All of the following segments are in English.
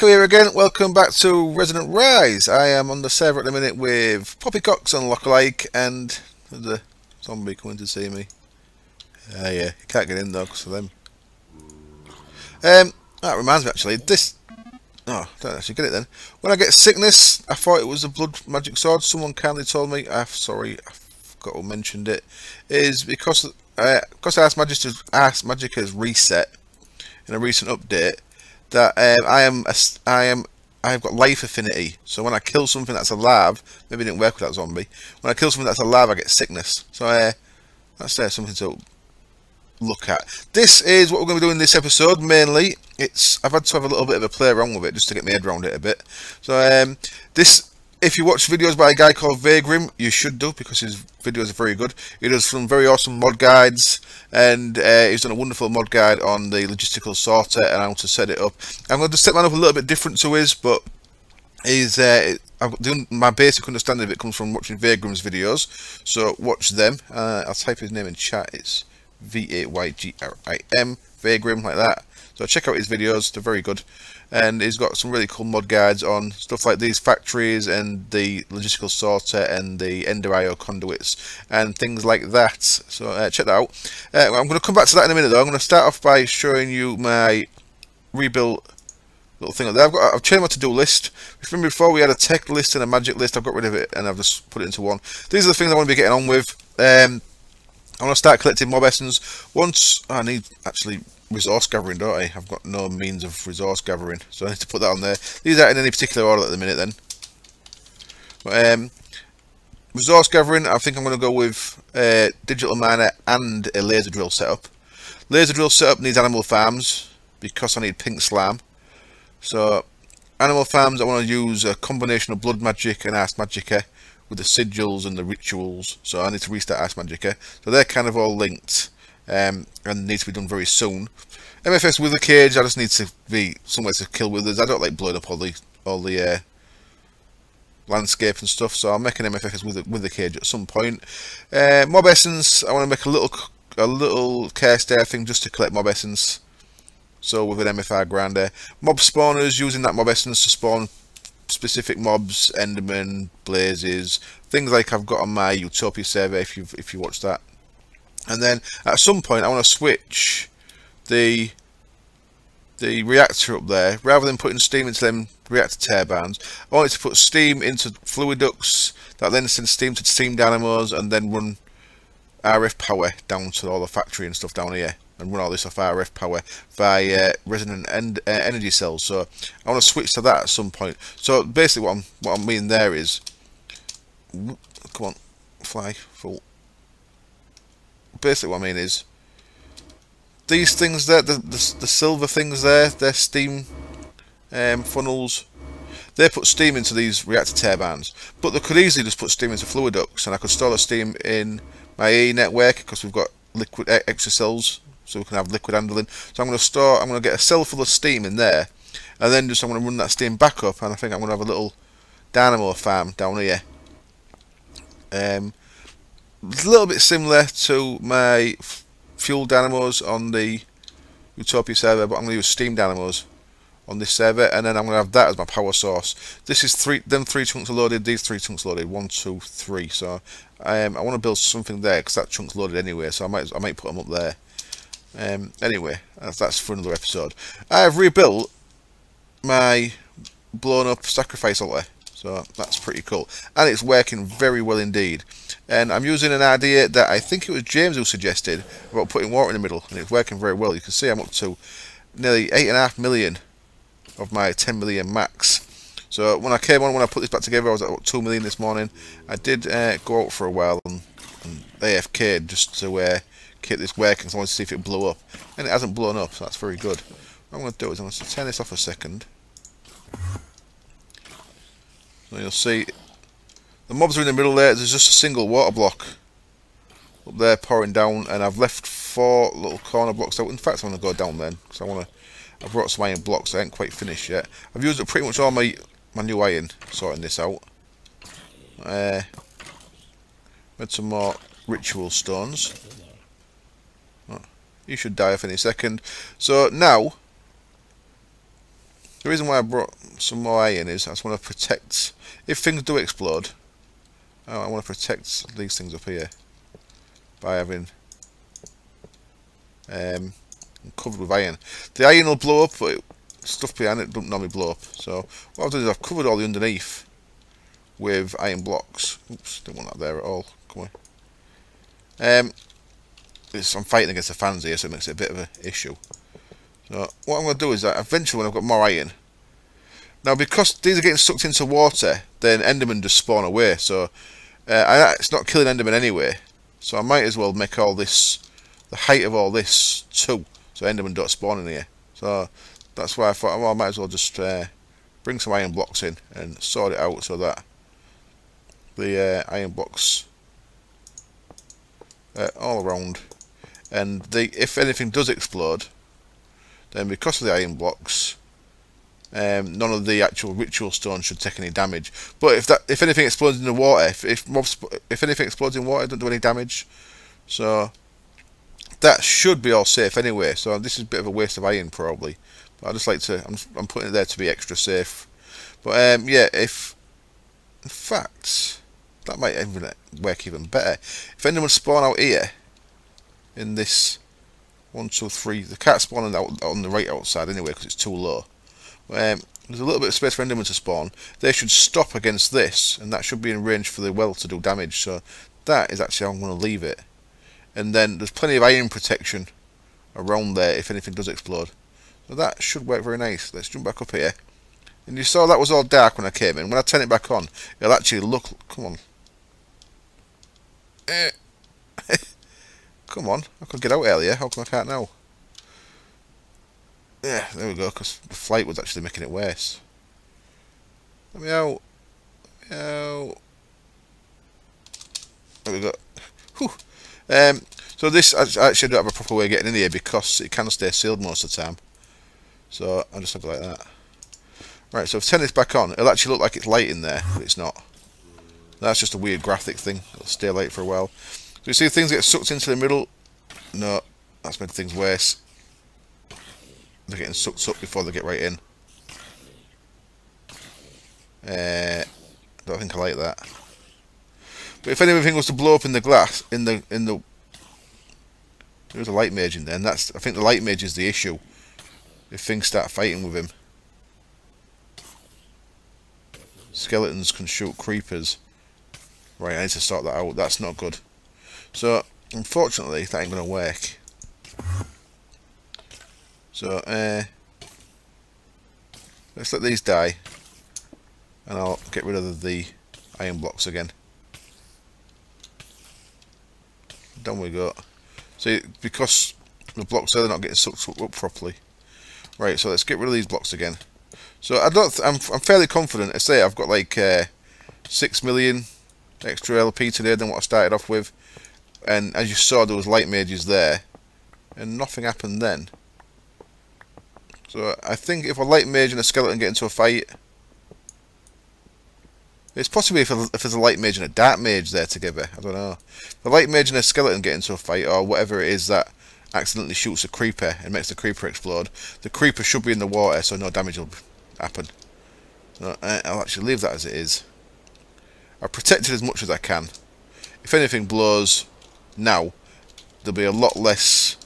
Logistical here again. Welcome back to Resonant Rise. I am on the server at the minute with Poppycocks and Lockalike, and there's a zombie coming to see me. Yeah, you can't get in though because of them. That reminds me actually, this... Oh, I don't actually get it then. When I get sickness, I thought it was a blood magic sword. Someone kindly told me, sorry, I forgot who mentioned it, is because Ars Magic has reset in a recent update, that I've got life affinity. So when I kill something that's alive, maybe it didn't work with that zombie. When I kill something that's alive, I get sickness. So that's something to look at. This is what we're going to be doing in this episode mainly. I've had to have a little bit of a play around with it just to get my head around it a bit. So if you watch videos by a guy called Vagrim, you should do, because his videos are very good. He does some very awesome mod guides, and he's done a wonderful mod guide on the logistical sorter and how to set it up. I'm going to set mine up a little bit different to his, but my basic understanding of it comes from watching Vagrim's videos, so watch them. I'll type his name in chat. It's Vaygrim, Vagrim, like that. So check out his videos, they're very good. And he's got some really cool mod guides on stuff like these factories and the logistical sorter and the Ender IO conduits and things like that. So check that out. I'm going to come back to that in a minute though. I'm going to start off by showing you my rebuilt little thing. I've changed my to-do list. Remember before we had a tech list and a magic list? I've got rid of it and I've just put it into one. These are the things I want to be getting on with. I want to start collecting mob essence. Once I need actually resource gathering, don't I? I've got no means of resource gathering, so I need to put that on there. These aren't in any particular order at the minute then. But, resource gathering, I think I'm going to go with digital miner and a laser drill setup. Laser drill setup needs animal farms because I need pink slime. So animal farms, I want to use a combination of blood magic and Ars Magica with the sigils and the rituals. So I need to restart Ars Magica. So they're kind of all linked. And need to be done very soon. MFS wither cage, I just need to be somewhere to kill withers. I don't like blowing up all the landscape and stuff, so I'll make an MFS wither cage at some point. Mob essence, I want to make a little care stair thing just to collect mob essence. So with an MFR grinder, mob spawners, using that mob essence to spawn specific mobs, endermen, blazes, things like I've got on my Utopia server if you watch that. And then at some point I want to switch the reactor up there. Rather than putting steam into them reactor turbines, I want it to put steam into fluid ducts that then send steam to steam dynamos and then run RF power down to all the factory and stuff down here, and run all this off RF power via resonant energy cells. So I want to switch to that at some point. So basically what I mean there is, come on, fly full. Basically what I mean is, these things there, the silver things there, they're steam funnels. They put steam into these reactor turbines, but they could easily just put steam into fluid ducts, and I could store the steam in my AE network because we've got liquid extra cells, so we can have liquid handling. So I'm going to get a cell full of steam in there, and then I'm going to run that steam back up, and I think I'm going to have a little dynamo farm down here. It's a little bit similar to my fuel dynamos on the Utopia server, but I'm going to use steam dynamos on this server, and then I'm going to have that as my power source. This is them three chunks are loaded, these 3 chunks loaded, 1, 2, 3. So I want to build something there because that chunk's loaded anyway, so I might put them up there. Anyway, that's for another episode. I have rebuilt my blown up sacrifice altar, so that's pretty cool, and it's working very well indeed. And I'm using an idea that I think it was James who suggested about putting water in the middle, and it's working very well. You can see I'm up to nearly 8.5 million of my 10 million max. So when I put this back together, I was at about 2 million this morning. I did go out for a while and AFK just to keep this working, so I wanted to see if it blew up, and it hasn't blown up, so that's very good. What I'm going to do is I'm going to turn this off a second. So you'll see the mobs are in the middle there. There's just a single water block up there pouring down, and I've left 4 little corner blocks out. In fact, I'm going to go down then because I brought some iron blocks. I ain't quite finished yet. I've used up pretty much all my new iron sorting this out. Made some more ritual stones. You should die off any second. So now The reason why I brought some more iron is I just want to protect, if things do explode, I want to protect these things up here by having covered with iron. The iron will blow up, but stuff behind it doesn't normally blow up. So what I've done is I've covered all the underneath with iron blocks. Oops, didn't want that there at all. Come on. I'm fighting against the fans here, so it makes it a bit of an issue. So what I'm going to do is that eventually, when I've got more iron, now because these are getting sucked into water, then Endermen just spawn away. So it's not killing Endermen anyway. So I might as well make all this, the height of all this 2, so Endermen don't spawn in here. So that's why I thought, well, I might as well just bring some iron blocks in and sort it out so that the iron blocks all around, and if anything does explode, then because of the iron blocks, none of the actual ritual stones should take any damage. But if anything explodes in the water, if anything explodes in water, it doesn't do any damage. So that should be all safe anyway. So this is a bit of a waste of iron probably. But I just like to, I'm putting it there to be extra safe. But yeah, in fact, that might even work even better. If anyone spawn out here, in this 1, 2, 3, the cat spawning out on the right outside anyway because it's too low. There's a little bit of space for Endermen to spawn. They should stop against this, and that should be in range for the well to do damage. So that is actually how I'm going to leave it. And then there's plenty of iron protection around there if anything does explode. So that should work very nice. Let's jump back up here. And you saw that was all dark when I came in. When I turn it back on, it'll actually look... Come on. Come on. I could get out earlier. How come I can't now? Yeah, there we go, because the flight was actually making it worse. Let me out. Let me out. There we go. Whew. So this, I actually don't have a proper way of getting in here because it can stay sealed most of the time. So I'll just have it like that. Right, so if I turn this back on, it'll actually look like it's light in there, but it's not. That's just a weird graphic thing. It'll stay light for a while. So you see things get sucked into the middle? No, that's made things worse. They're getting sucked up before they get right in. Don't think I like that. But if anything was to blow up in the glass, there's a light mage in there, and I think the light mage is the issue. If things start fighting with him. Skeletons can shoot creepers. Right, I need to sort that out. That's not good. So, unfortunately, that ain't going to work. So, let's let these die. And I'll get rid of the iron blocks again. Down we go. See, because the blocks there, they're not getting sucked up properly. Right, so let's get rid of these blocks again. So I'm fairly confident. I say I've got like 6 million extra LP today than what I started off with, and as you saw, there was light mages there, and nothing happened then. So I think if a light mage and a skeleton get into a fight, it's possibly if there's a light mage and a dark mage there together. I don't know. The light mage and a skeleton get into a fight, or whatever it is that accidentally shoots a creeper and makes the creeper explode. The creeper should be in the water, so no damage will happen. So I'll actually leave that as it is. I've protected as much as I can. If anything blows now, there'll be a lot less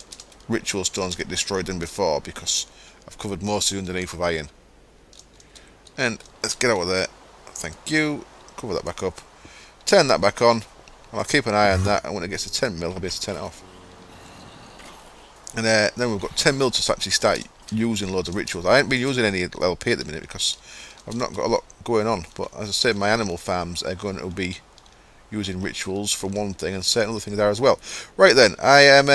ritual stones get destroyed than before because I've covered most of the underneath with iron. And let's get out of there. Thank you. Cover that back up. Turn that back on. And I'll keep an eye on that, and when it gets to 10 mil, I'll be able to turn it off. And then we've got 10 mil to actually start using loads of rituals. I ain't been using any LP at the minute because I've not got a lot going on. But as I said, my animal farms are going to be using rituals for one thing, and certain other things there as well. Right then, I am,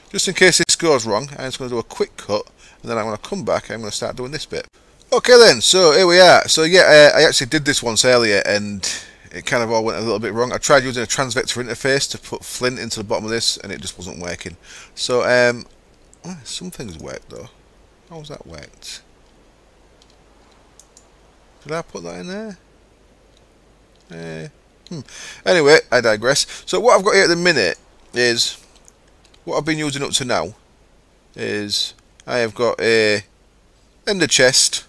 just in case this goes wrong, I'm just going to do a quick cut, and then I'm going to come back and I'm going to start doing this bit. Okay then, so here we are. So yeah, I actually did this once earlier, and it kind of all went a little bit wrong. I tried using a transvector interface to put flint into the bottom of this, and it just wasn't working. So, some things worked though. How's that worked? Did I put that in there? Anyway, I digress. So what I've got here at the minute is, what I've been using up to now is, I have got a ender chest,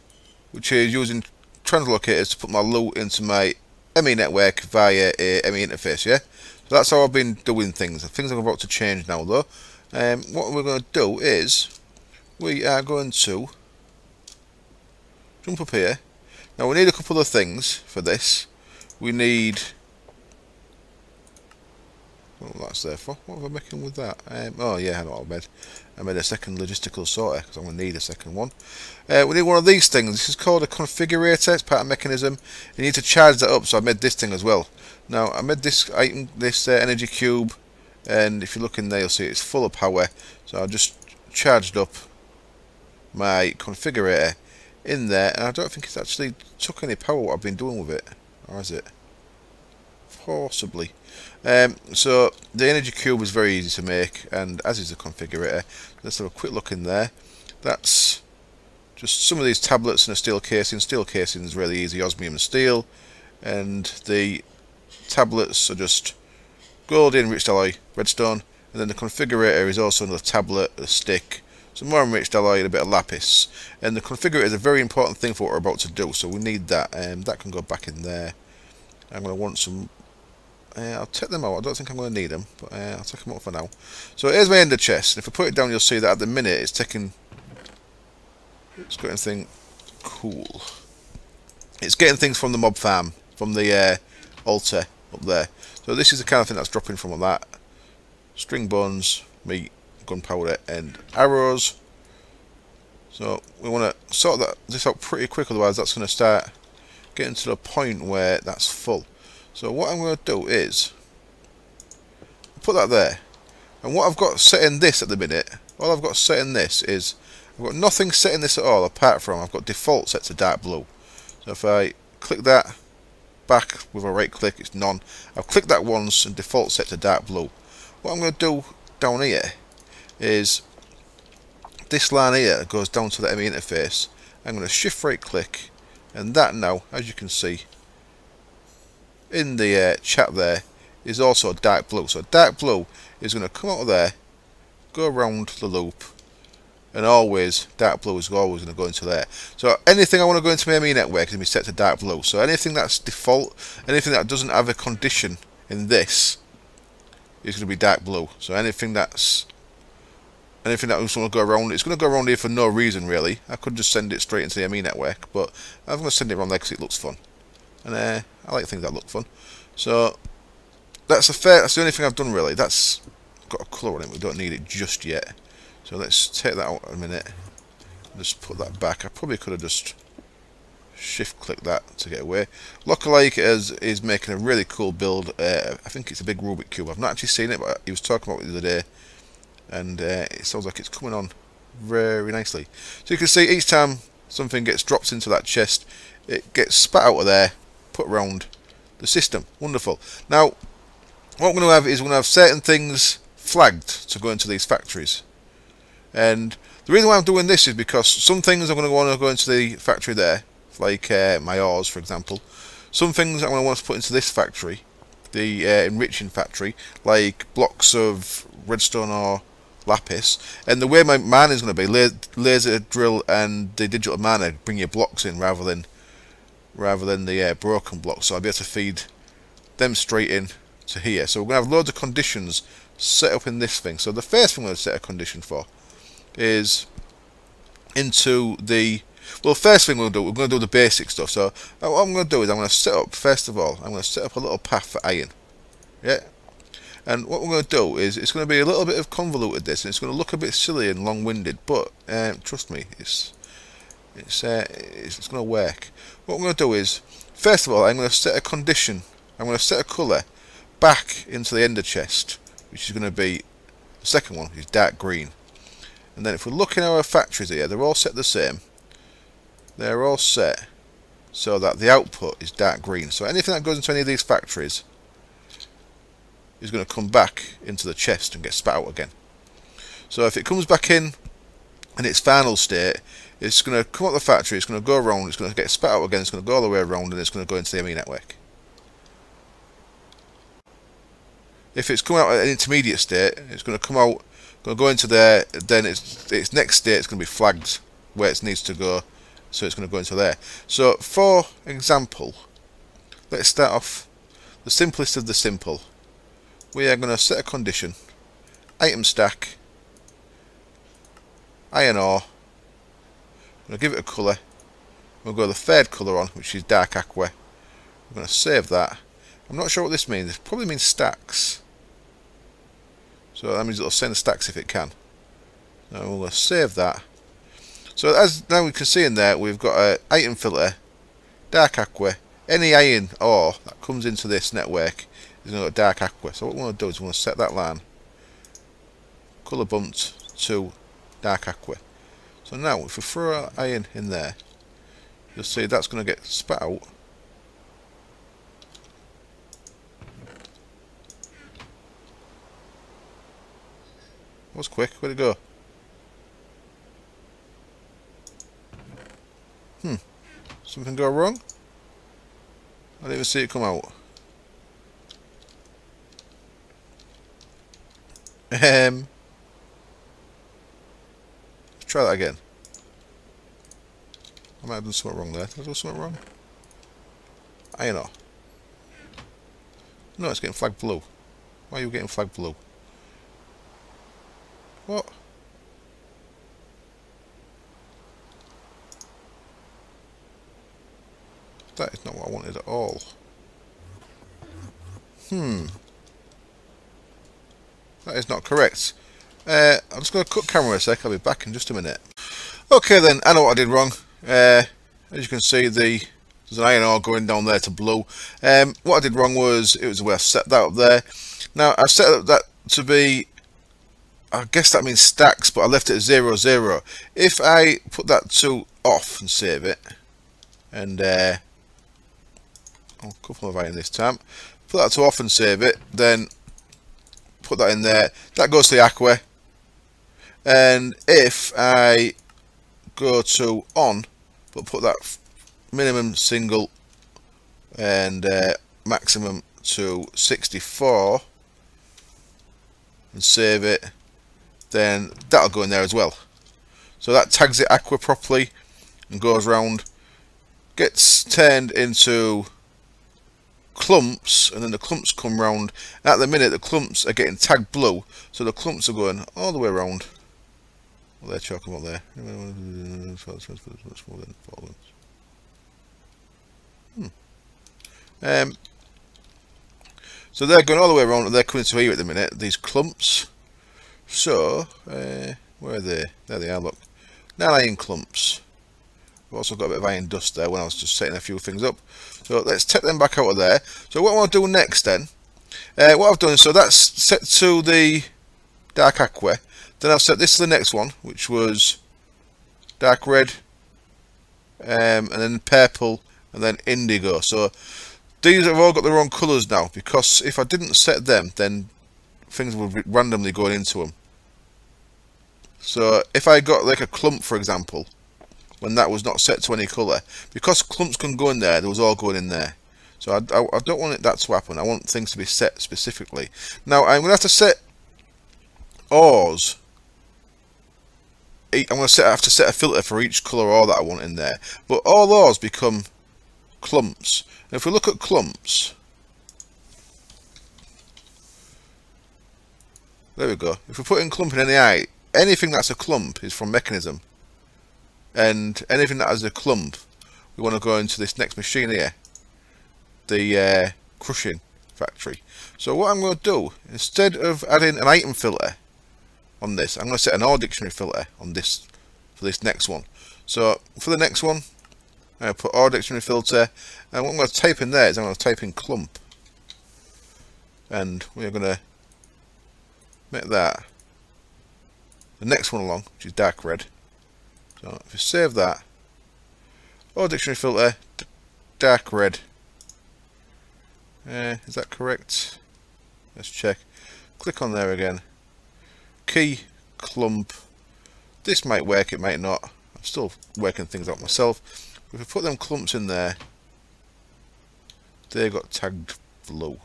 which is using translocators to put my loot into my ME network via a ME interface, yeah? So that's how I've been doing things. Things are about to change now though. What we're going to do is, we are going to jump up here. Now we need a couple of things for this. We need... what that's there for? What am I making with that? Oh yeah, I know what I made. I made a second logistical sorter because I'm going to need a second one. We need one of these things. This is called a configurator. It's part of mechanism. You need to charge that up, so I made this thing as well. Now I made this item, this energy cube, and if you look in there you'll see it's full of power. So I just charged up my configurator in there, and I don't think it's actually took any power what I've been doing with it, or is it? Possibly. So the energy cube is very easy to make, and as is the configurator. Let's have a quick look in there. That's just some of these tablets and a steel casing. Steel casing is really easy, osmium and steel, and the tablets are just gold enriched alloy, redstone, and then the configurator is also another tablet, a stick, some more enriched alloy, and a bit of lapis. And the configurator is a very important thing for what we're about to do, so we need that. That can go back in there. I'm going to want some... I'll take them out. I don't think I'm going to need them, but I'll take them out for now. So here's my ender chest. And if I put it down, you'll see that at the minute it's taking... it's got anything cool. It's getting things from the mob farm, from the altar up there. So this is the kind of thing that's dropping from that. String bones, meat, gunpowder, and arrows. So we want to sort this out pretty quick, otherwise that's going to start getting to the point where that's full. So what I'm going to do is put that there, and what I've got set in this at the minute, all I've got set in this is I've got nothing set in this at all apart from I've got default set to dark blue. So if I click that back with a right click, it's none. I've clicked that once and default set to dark blue. What I'm going to do down here is this line here that goes down to the ME interface. I'm going to shift right click, and that now, as you can see in the chat there, is also dark blue. So dark blue is going to come out of there, go around the loop, and always dark blue is always going to go into there. So anything I want to go into my ME network is going to be set to dark blue. So anything that's default, anything that doesn't have a condition in this is going to be dark blue. So anything that just want to go around, it's going to go around here for no reason really. I could just send it straight into the ME network, but I'm going to send it around there because it looks fun, and I like things that look fun. So that's the only thing I've done really. That's got a colour on it. We don't need it just yet. So let's take that out a minute. Just put that back. I probably could have just shift click that to get away. Lookalike is making a really cool build. I think it's a big Rubik cube. I've not actually seen it, but he was talking about it the other day, and it sounds like it's coming on very nicely. So you can see each time something gets dropped into that chest, it gets spat out of there, put around the system. Wonderful. Now what we're going to have is we're going to have certain things flagged to go into these factories, and the reason why I'm doing this is because some things I'm going to want to go into the factory there, like my ores for example. Some things I'm going to want to put into this factory, the enriching factory, like blocks of redstone or lapis. And the way my mana is going to be, laser drill and the digital mana bring your blocks in rather than the broken blocks. So I'll be able to feed them straight in to here. So we're going to have loads of conditions set up in this thing. So the first thing we're going to set a condition for is into the... well, first thing we're going to do the basic stuff. So what I'm going to do is I'm going to set up, first of all, I'm going to set up a little path for iron. Yeah. And what we're going to do is it's going to be a little bit of convoluted this, and it's going to look a bit silly and long-winded, but trust me, it's going to work. What I'm going to do is, first of all, I'm going to set a condition. I'm going to set a colour back into the ender chest, which is going to be the second one, is dark green. And then if we look in our factories here, they're all set the same. They're all set so that the output is dark green. So anything that goes into any of these factories is going to come back into the chest and get spat out again. So if it comes back in its final state, it's going to come out of the factory, it's going to go around, it's going to get spat out again, it's going to go all the way around, and it's going to go into the ME network. If it's come out at an intermediate state, it's going to come out, going to go into there, then its next state is going to be flagged where it needs to go, so it's going to go into there. So for example, let's start off the simplest of the simple. We are going to set a condition, item stack, iron ore. I'm going to give it a colour. We'll go the third colour on, which is dark aqua. I'm going to save that. I'm not sure what this means. It probably means stacks. So that means it'll send stacks if it can. Now we're going to save that. So as now we can see in there, we've got an item filter, dark aqua. Any iron ore that comes into this network is going to go dark aqua. So what we want to do is we want to set that line colour bumped to dark aqua. So now if we throw our iron in there, you'll see that's going to get spat out. That was quick. Where'd it go? Something go wrong? I didn't even see it come out. Let's try that again. I might have done something wrong there. Did I do something wrong? Iron ore. No, it's getting flagged blue. Why are you getting flagged blue? What? That is not what I wanted at all. That is not correct. I'm just going to cut camera a sec. I'll be back in just a minute. Okay then, I know what I did wrong. As you can see, there's an iron ore going down there to blue. What I did wrong was, it was the way I set that up there. Now, I set up that to be, I guess that means stacks, but I left it at 0, 0. If I put that to off and save it, and I'll couple of iron this time, put that to off and save it, then put that in there, that goes to the aqua. And if I go to on, but put that minimum single and maximum to 64 and save it, then that'll go in there as well. So that tags it aqua properly and goes round, gets turned into clumps, and then the clumps come round. At the minute the clumps are getting tagged blue, so the clumps are going all the way around. What they're talking about there. So they're going all the way around and they're coming to here at the minute, these clumps. So where are they? There they are, look. 9 iron clumps. I've also got a bit of iron dust there when I was just setting a few things up. So let's take them back out of there. So what I want to do next then, what I've done, so that's set to the dark aqua. Then I've set this to the next one, which was dark red, and then purple, and then indigo. So these have all got the wrong colours now, because if I didn't set them, then things would be randomly going into them. So if I got like a clump, for example, when that was not set to any colour, because clumps can go in there, they was all going in there. So I don't want that to happen. I want things to be set specifically. Now I'm going to have to set ores. I'm going to have to set a filter for each colour ore that I want in there. But all ores become clumps. And if we look at clumps, there we go. If we put in clump in any eye, anything that's a clump is from mechanism. And anything that has a clump, we want to go into this next machine here, the crushing factory. So what I'm going to do, instead of adding an item filter on this, I'm going to set an ore dictionary filter on this for this next one. So for the next one, I'm going to put ore dictionary filter, and what I'm going to type in there is I'm going to type in clump, and we're going to make that the next one along, which is dark red. So if you save that, ore dictionary filter, dark red. Is that correct? Let's check. Click on there again. Key, clump. This might work, it might not. I'm still working things out myself. If we put them clumps in there, they got tagged blue.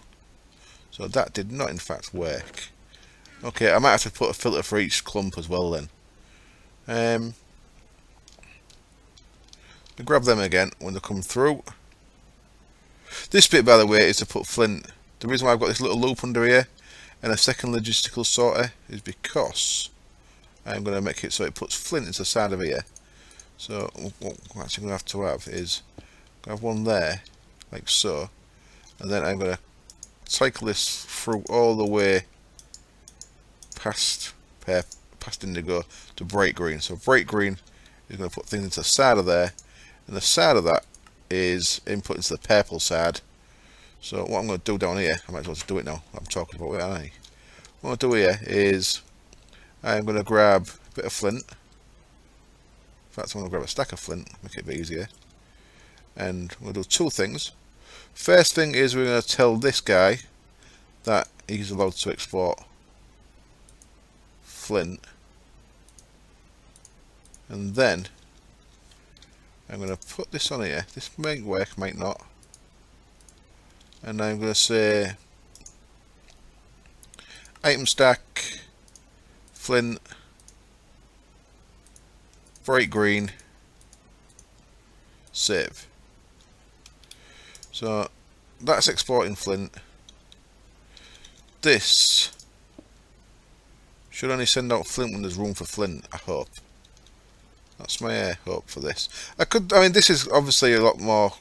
So that did not in fact work. Okay, I might have to put a filter for each clump as well then. grab them again when they come through. This bit, by the way, is to put flint. The reason why I've got this little loop under here and a second logistical sorter is because I'm going to make it so it puts flint into the side of here. So what I'm actually going to have is have one there, like so, and then I'm going to cycle this through all the way past indigo to bright green. So bright green is going to put things into the side of there, and the side of that is input into the purple side. So what I'm going to do down here, I might as well just do it now. I'm talking about it, aren't I? What I'm going to do here is I'm going to grab a bit of flint. In fact, I'm going to grab a stack of flint, make it a bit easier. And we'll do two things. First thing is we're going to tell this guy that he's allowed to export flint. And then I'm going to put this on here. This might work, might not. And I'm going to say item stack, flint, bright green, save. So that's exporting flint. This should only send out flint when there's room for flint, I hope. That's my hope for this. I mean, this is obviously a lot more.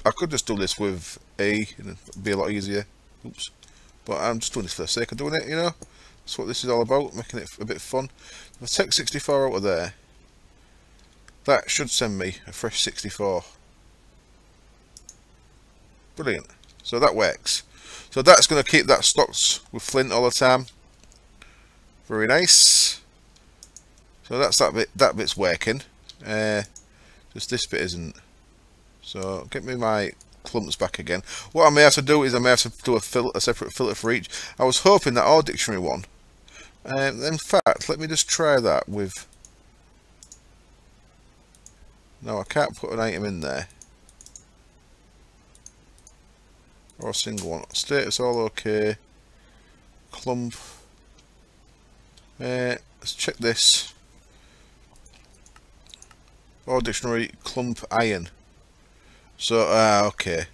I could just do this with A and it'd be a lot easier. Oops. But I'm just doing this for the sake of doing it, you know. That's what this is all about, making it a bit fun. If I take 64 out of there, that should send me a fresh 64. Brilliant. So that works. So that's going to keep that stocked with flint all the time. Very nice. So that's that bit. That bit's working. Just this bit isn't. So get me my clumps back again. What I may have to do is I may have to do a separate filter for each. I was hoping that our dictionary one. In fact, let me just try that with. No, I can't put an item in there. Or a single one. Status all okay. Clump. Let's check this. Or dictionary clump iron. So okay.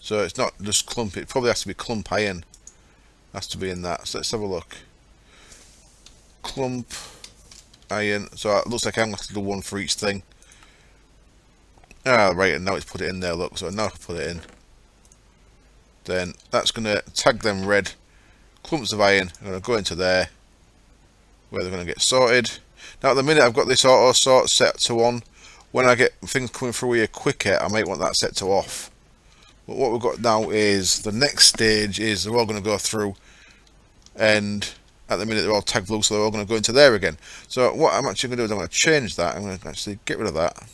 So it's not just clump. It probably has to be clump iron. Has to be in that. So let's have a look. Clump iron. So it looks like I'm going to have to do one for each thing. Ah, right. And now it's put it in there. Look. So now I can put it in. Then that's going to tag them red. Clumps of iron are going to go into there, where they're going to get sorted. Now at the minute I've got this auto sort set to on. When I get things coming through here quicker, I might want that set to off. But what we've got now is the next stage is they're all going to go through, and at the minute they're all tagged blue, so they're all going to go into there again. So what I'm actually going to do is I'm going to change that. I'm going to actually get rid of that, and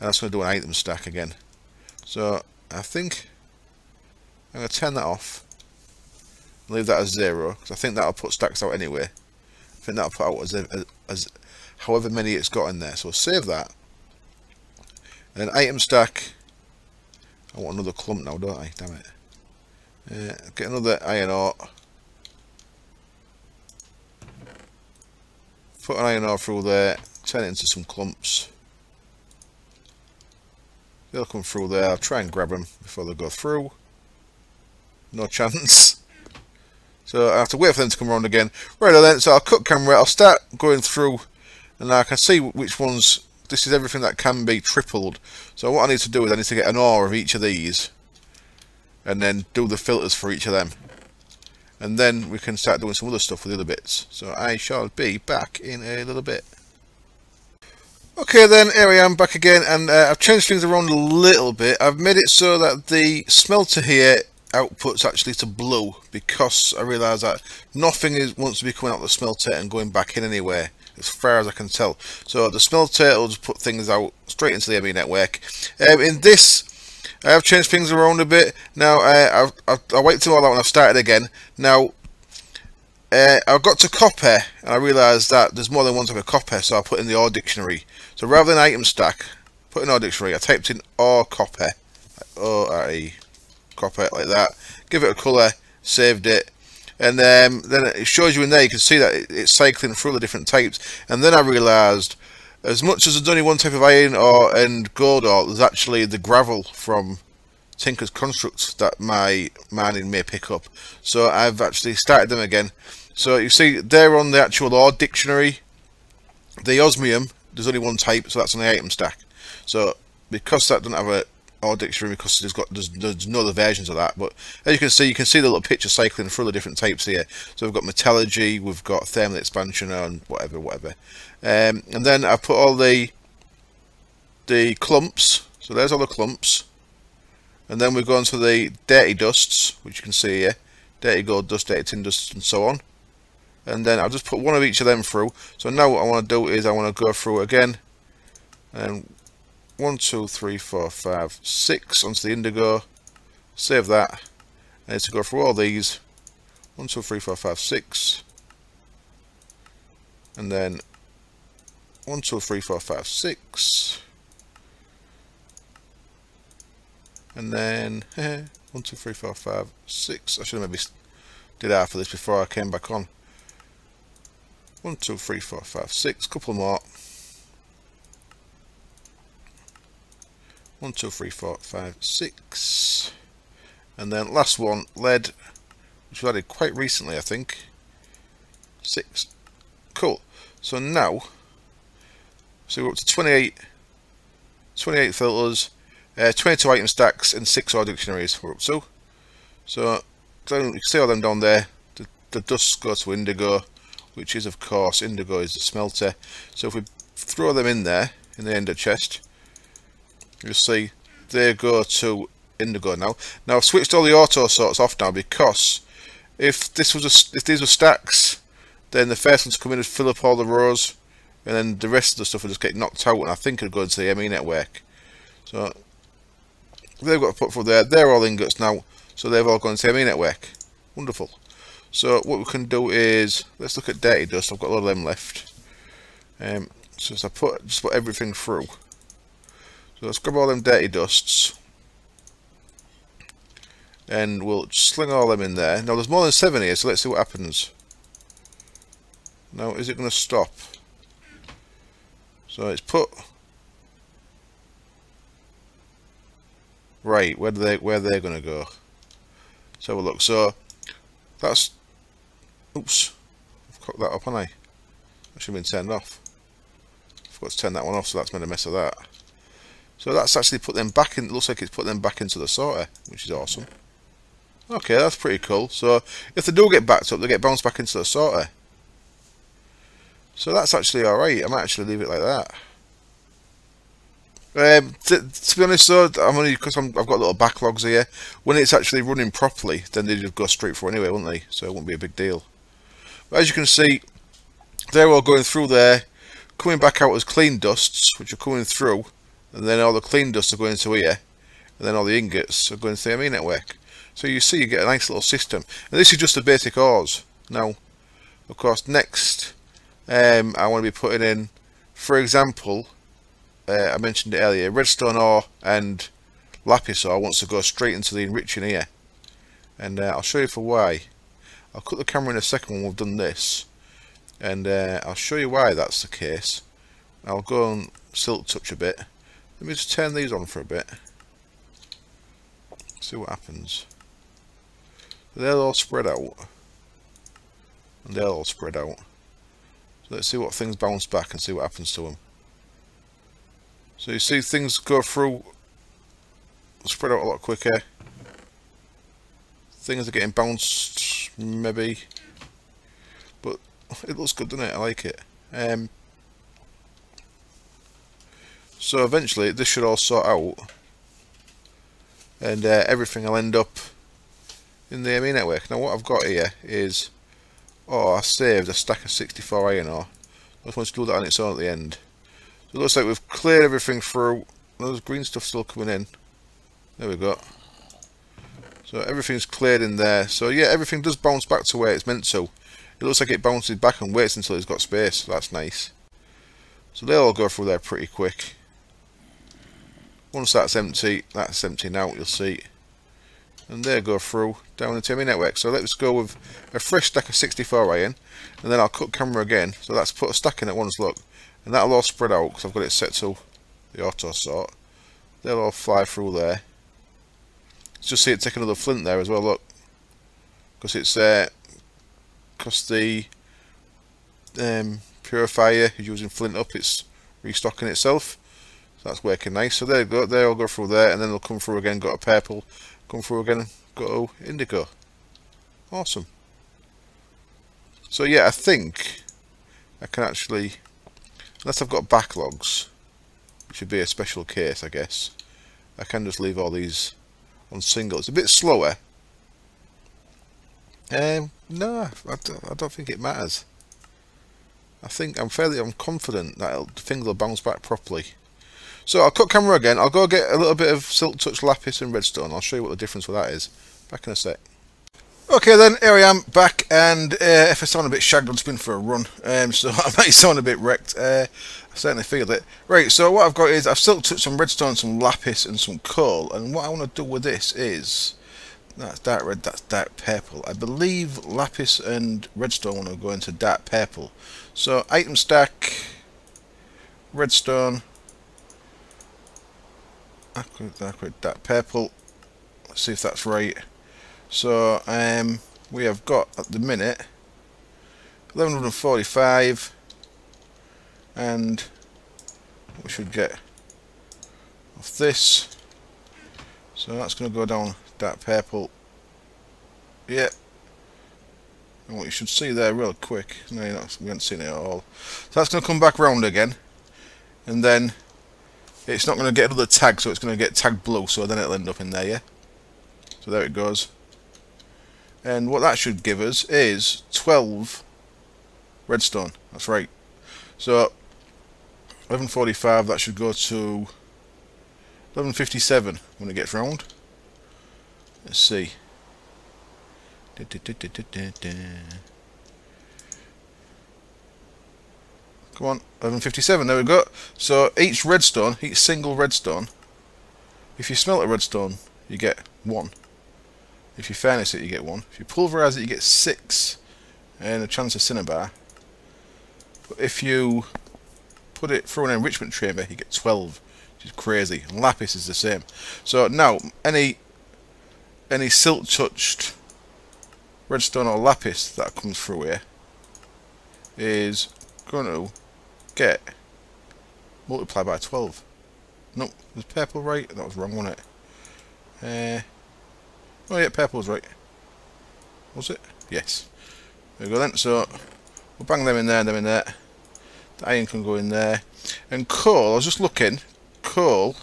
that's going to do an item stack again. So I think I'm going to turn that off, leave that as 0, because I think that'll put stacks out anyway. I think that'll put out as however many it's got in there. So we'll save that. And then item stack. I want another clump now, don't I? Damn it. Get another iron ore. Put an iron ore through there. Turn it into some clumps. They'll come through there. I'll try and grab them before they go through. No chance. So I have to wait for them to come around again. Right then, so I'll cut camera, I'll start going through, and I can see which ones. This is everything that can be tripled. So what I need to do is I need to get an ore of each of these, and then do the filters for each of them. And then we can start doing some other stuff with the other bits. So I shall be back in a little bit. Okay then, here I am back again, and I've changed things around a little bit. I've made it so that the smelter here outputs actually to blue, because I realise that nothing wants to be coming out of the smelter and going back in anywhere, as far as I can tell. So the smelter will just put things out straight into the ME network. In this, I have changed things around a bit. Now I'll wait till all that when I've started again. Now I've got to copy, and I realised that there's more than one type of copy, so I put in the OR dictionary. So rather than item stack, put in OR dictionary, I typed in OR copy, O-R-E. Copy it like that, give it a colour, saved it, and then it shows you in there. You can see that it's cycling through the different types. And then I realised As much as there's only one type of iron ore and gold ore, there's actually the gravel from Tinker's Construct that my mining may pick up. So I've actually started them again. So you see, they're on the actual ore dictionary. The osmium, there's only one type, so that's on the item stack. So because that doesn't have a ore dictionary, because there's no other versions of that. But as you can see the little picture cycling through the different types here. So we've got metallurgy, we've got thermal expansion, and whatever. And then I put all the clumps. So there's all the clumps. And then we go on to the dirty dusts, which you can see here. Dirty gold dust, dirty tin dust, and so on. And then I'll just put one of each of them through. So now what I want to do is I want to go through again. And 1, 2, 3, 4, 5, 6 onto the indigo. Save that. I need to go through all these. 1, 2, 3, 4, 5, 6. And then 1, 2, 3, 4, 5, 6. And then 1, 2, 3, 4, 5, 6. I should have maybe did half of this before I came back on. 1, 2, 3, 4, 5, 6. Couple more. 1, 2, 3, 4, 5, 6. And then last one, lead, which was added quite recently, I think. 6. Cool. So now, so we're up to 28 filters, 22 item stacks, and 6 ore dictionaries we're up to. So you can see all them down there. The dusts go to indigo, which is of course indigo is the smelter. So if we throw them in there in the ender chest, you'll see they go to indigo now. Now I've switched all the auto sorts off now, because if these were stacks, then the first ones come in and fill up all the rows, and then the rest of the stuff will just get knocked out, and I think it'll go into the ME network. So they've got to put through there. They're all ingots now, so they've all gone into the ME network. Wonderful. So what we can do is, let's look at dirty dust. I've got a lot of them left. So as I just put everything through. So let's grab all them dirty dusts, and we'll sling all them in there. Now there's more than 7 here, so let's see what happens. Now is it going to stop? So it's put right where they're going to go. Let's have a look. So that's, oops, I've cocked that up, haven't I? That should have been turned off. I forgot to turn that one off, so that's made a mess of that. So that's actually put them back in. It looks like it's put them back into the sorter, which is awesome. Okay, that's pretty cool. So if they do get backed up, they get bounced back into the sorter. So that's actually alright. I might actually leave it like that. To be honest though, I'm only because I've got little backlogs here. When it's actually running properly, then they just go straight through anyway, wouldn't they? So it wouldn't be a big deal. But as you can see, they're all going through there, coming back out as clean dusts, which are coming through, and then all the clean dusts are going into here, and then all the ingots are going to the ME network. So you see, you get a nice little system. And this is just the basic ores. Now, of course, next, I want to be putting in, for example, I mentioned it earlier, redstone ore and lapis ore wants to go straight into the enriching here. And I'll show you for why. I'll cut the camera in a second when we've done this, and I'll show you why that's the case. I'll go and silk touch a bit. Let me just turn these on for a bit. See what happens. They'll all spread out. And they'll all spread out. So let's see what things bounce back and see what happens to them. So you see things go through, spread out a lot quicker. Things are getting bounced, maybe. But it looks good, doesn't it? I like it. So eventually this should all sort out, and everything will end up in the ME network. Now what I've got here is, I saved a stack of 64 iron ore. I just want to do that on its own at the end. So it looks like we've cleared everything through. There's green stuff still coming in. There we go. So everything's cleared in there. So yeah, everything does bounce back to where it's meant to. It looks like it bounces back and waits until it's got space. So that's nice. So they'll all go through there pretty quick. Once that's empty now, you'll see. And they go through down into ME network. So let's go with a fresh stack of 64 iron, and then I'll cut camera again. So that's put a stack in at once, look. and that'll all spread out because I've got it set to the auto sort. They'll all fly through there. Let's just see it take another flint there as well, look, because it's because the purifier is using flint up, it's restocking itself, so that's working nice. So there you go, they all go through there, and then they'll come through again, go to purple, come through again, go to indigo. Awesome. So yeah, I think I can actually, unless I've got backlogs, which would be a special case I guess, I can just leave all these on single. It's a bit slower. No, I don't think it matters. I'm confident that the thing will bounce back properly. So I'll cut camera again. I'll go get a little bit of Silk Touch lapis and redstone. I'll show you what the difference with that is. Back in a sec. Okay then, here I am back, and if I sound a bit shagged, I've just been for a run, so I might sound a bit wrecked. I certainly feel it. Right, so what I've got is I've Silk Touched some redstone, some lapis and some coal, and what I want to do with this is, that's dark red, that's dark purple. I believe lapis and redstone want to go into dark purple. So item stack, redstone, dark purple. Let's see if that's right. So we have got at the minute 1145, and we should get off this. So that's going to go down dark purple. Yeah. And what you should see there real quick. No, we haven't seen it at all. So that's going to come back round again, and then it's not going to get another tag, so it's going to get tagged blue. So then it'll end up in there. Yeah. So there it goes. And what that should give us is 12 redstone. That's right. So 1145, that should go to 1157 when it gets round. Let's see. Come on, 1157. There we go. So each redstone, each single redstone, if you smelt a redstone, you get 1. If you furnace it, you get 1. If you pulverize it, you get 6, and a chance of cinnabar. But if you put it through an enrichment chamber, you get 12, which is crazy. And lapis is the same. So now, any silk touched redstone or lapis that comes through here is going to get multiplied by 12. Nope, was purple right? That was wrong, wasn't it? Oh yeah, purple's right. Was it? Yes. There we go then. So we'll bang them in there, them in there. The iron can go in there. And coal, I was just looking. Coal,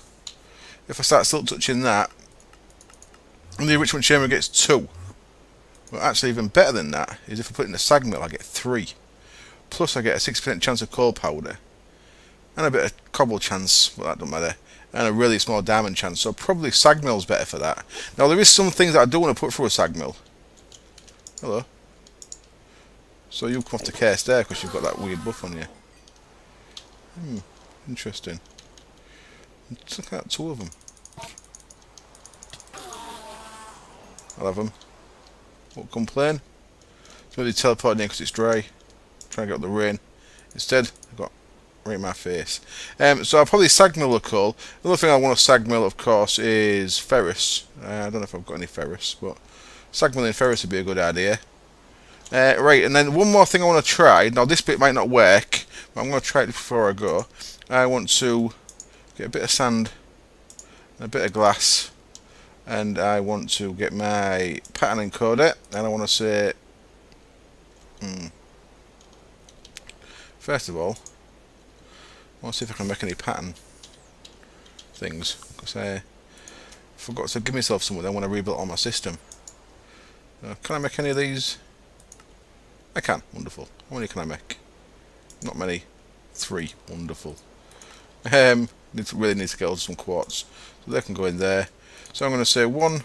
if I start silk touching that, and the enrichment chamber gets 2. Well, actually, even better than that is if I put it in the sag mill, I get 3. Plus, I get a 6% chance of coal powder, and a bit of cobble chance. Well, that doesn't matter. And a really small diamond chance, so probably sag mill's better for that. Now there is some things that I do want to put through a sag mill. Hello. So you've come off the case there because you've got that weird buff on you. Interesting. Let's look at 2 of them. I'll have them. Won't complain. It's maybe teleporting in because it's dry. Trying to get up the rain. Instead, I've got right in my face. So I'll probably sag mill the coal. Another thing I want to sag mill, of course, is ferrous. I don't know if I've got any ferrous, but sag milling ferrous would be a good idea. Right, and then one more thing I want to try. Now this bit might not work, but I'm going to try it before I go. I want to get a bit of sand and a bit of glass, and I want to get my pattern encoder, and I want to say, first of all, I want to see if I can make any pattern things, because I forgot to give myself some of them when I rebuilt all my system. Can I make any of these? I can. Wonderful. How many can I make? Not many. 3. Wonderful. Really need to get all some quartz, so they can go in there. So I'm going to say 1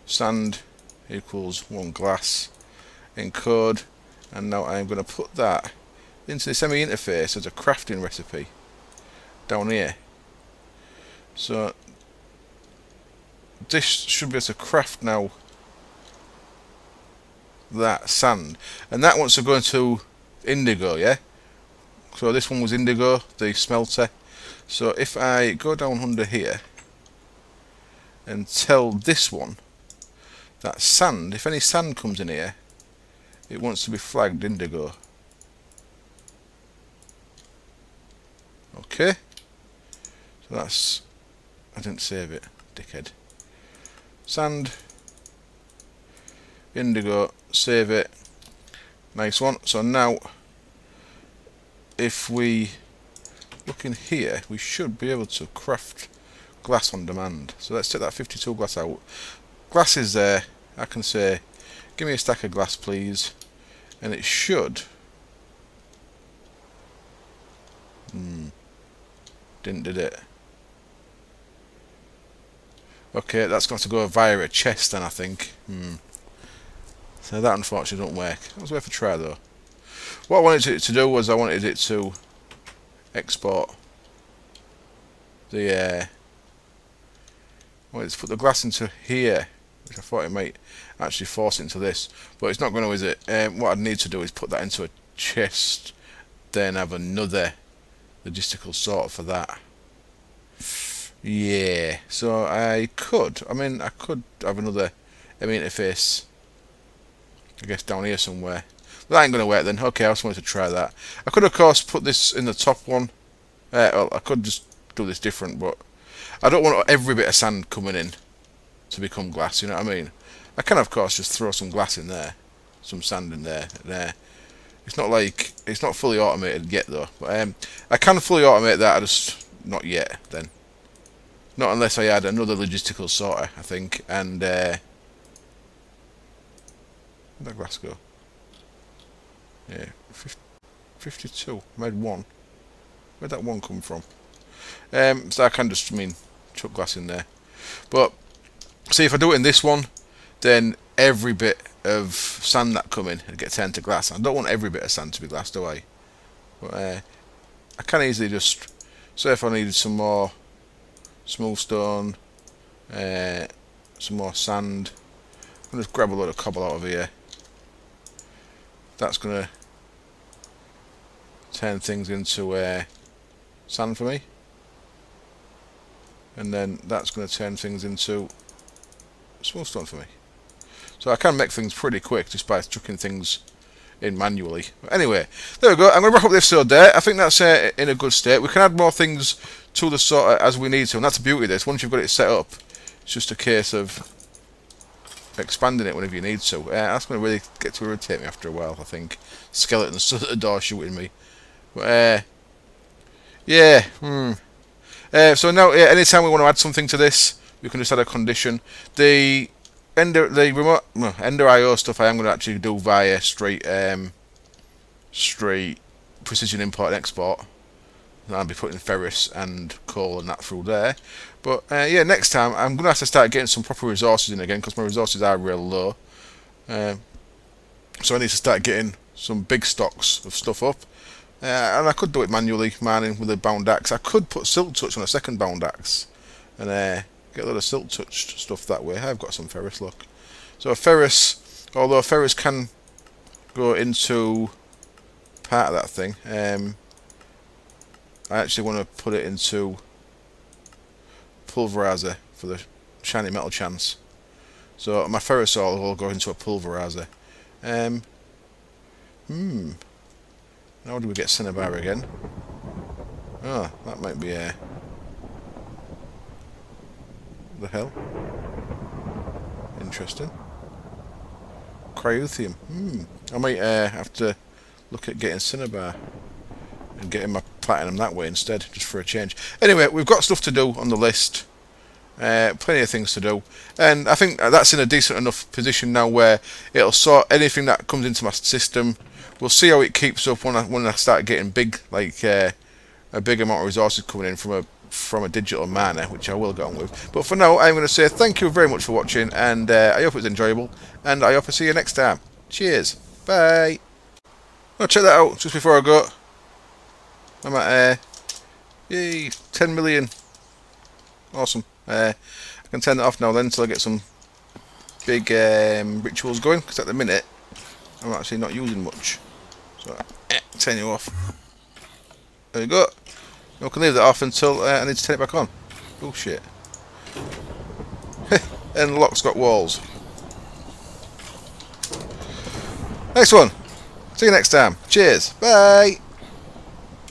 sand equals 1 glass encode, and now I'm going to put that into the semi interface as a crafting recipe down here. So this should be able to craft now that sand, and that wants to go into indigo, yeah, So this one was indigo, the smelter. So if I go down under here and tell this one that sand, if any sand comes in here, it wants to be flagged indigo. Okay, so that's, I didn't save it, dickhead. Sand, indigo, save it. Nice one. So now if we look in here, we should be able to craft glass on demand. So let's take that 52 glass out. Glass is there. I can say, give me a stack of glass please, and it should didn't did it. Okay, that's got to go via a chest then, I think. So that unfortunately don't work. That was worth a try though. What I wanted it to do was I wanted it to export the I wanted to put the glass into here, which I thought it might actually force it into this, but it's not going to, is it? What I'd need to do is put that into a chest, then have another logistical sorter for that. Yeah, so I could have another interface, I guess down here somewhere. But that ain't going to work then. Okay, I just wanted to try that. I could of course put this in the top one. Well, I could just do this different, but I don't want every bit of sand coming in to become glass, you know what I mean? I can of course just throw some glass in there, some sand in there, there. It's not like, it's not fully automated yet though, but I can fully automate that, I just, not yet then. Not unless I add another logistical sorter, I think, and where'd that glass go? Yeah, 52, I made one. Where'd that one come from? So I can just, chuck glass in there. But, see, if I do it in this one, then every bit of sand that come in and get turned to glass. I don't want every bit of sand to be glass, do I? But I can easily just, say if I needed some more smooth stone, some more sand, I'll just grab a load of cobble out of here. That's going to turn things into sand for me. And then that's going to turn things into smooth stone for me. So I can make things pretty quick just by chucking things in manually. But anyway, there we go. I'm going to wrap up this episode there. I think that's in a good state. We can add more things to the sorter as we need to, and that's the beauty of this. Once you've got it set up, it's just a case of expanding it whenever you need to. That's going to really get to irritate me after a while, I think. Skeletons stood at the door shooting me. But yeah. So now, anytime we want to add something to this, we can just add a condition. The Ender IO stuff I am going to actually do via straight precision import and export. I'll be putting ferrous and coal and that through there. But yeah, next time I'm going to have to start getting some proper resources in again, because my resources are real low. So I need to start getting some big stocks of stuff up. And I could do it manually, mining with a bound axe. I could put silk touch on a second bound axe and get a lot of silk touched stuff that way. I've got some ferrous, look. So ferrous, although ferrous can go into part of that thing, I actually want to put it into pulverizer for the shiny metal chance. So my ferrous ore will go into a pulverizer. How do we get cinnabar again? Oh, that might be the hell? Interesting. Cryothium. I might have to look at getting cinnabar and getting my platinum that way instead, just for a change. Anyway, we've got stuff to do on the list. Plenty of things to do, and I think that's in a decent enough position now where it'll sort anything that comes into my system. We'll see how it keeps up when I start getting big, like a big amount of resources coming in from a digital miner, which I will get on with. But for now, I'm going to say thank you very much for watching, and I hope it was enjoyable, and I hope I see you next time. Cheers, bye. Oh, check that out just before I go. I'm at yay, 10 million. Awesome. I can turn that off now then until I get some big rituals going, because at the minute I'm actually not using much. So turn you off. There we go. We can leave that off until I need to turn it back on. Bullshit. And the lock's got walls. Next one. See you next time. Cheers. Bye.